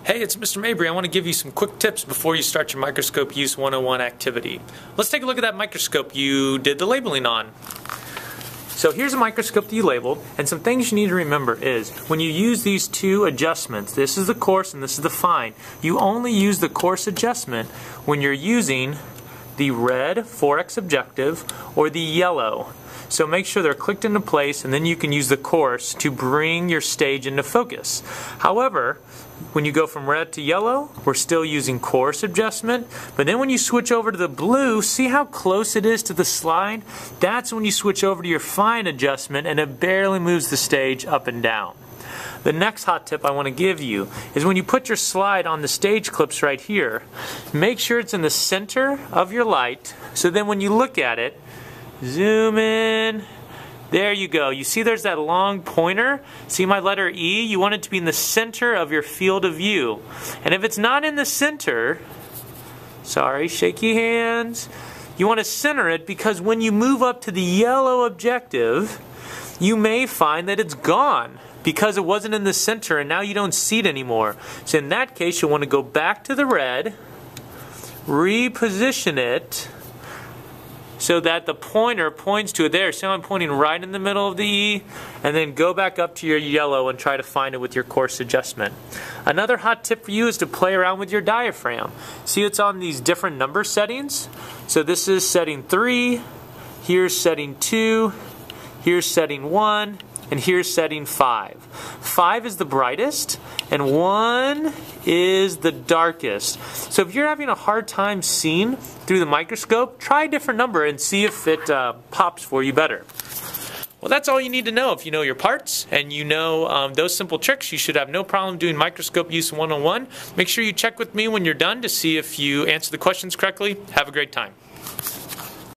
Hey, it's Mr. Mabry. I want to give you some quick tips before you start your Microscope Use 101 activity. Let's take a look at that microscope you did the labeling on. So here's a microscope that you labeled, and some things you need to remember is when you use these two adjustments, this is the coarse and this is the fine, you only use the coarse adjustment when you're using the red 4x objective or the yellow. So make sure they're clicked into place, and then you can use the coarse to bring your stage into focus. However, when you go from red to yellow, we're still using coarse adjustment, but then when you switch over to the blue, see how close it is to the slide? That's when you switch over to your fine adjustment and it barely moves the stage up and down. The next hot tip I want to give you is when you put your slide on the stage clips right here, make sure it's in the center of your light, so then when you look at it, zoom in. There you go. You see there's that long pointer? See my letter E? You want it to be in the center of your field of view. And if it's not in the center, sorry, shaky hands, you want to center it, because when you move up to the yellow objective, you may find that it's gone because it wasn't in the center and now you don't see it anymore. So in that case, you'll want to go back to the red, reposition it, so that the pointer points to it there. So I'm pointing right in the middle of the E, and then go back up to your yellow and try to find it with your coarse adjustment. Another hot tip for you is to play around with your diaphragm. See, it's on these different number settings. So this is setting 3, here's setting 2, here's setting 1, and here's setting 5. 5 is the brightest, and 1 is the darkest. So if you're having a hard time seeing through the microscope, try a different number and see if it pops for you better. Well, that's all you need to know. If you know your parts and you know those simple tricks, you should have no problem doing Microscope Use 101. Make sure you check with me when you're done to see if you answer the questions correctly. Have a great time.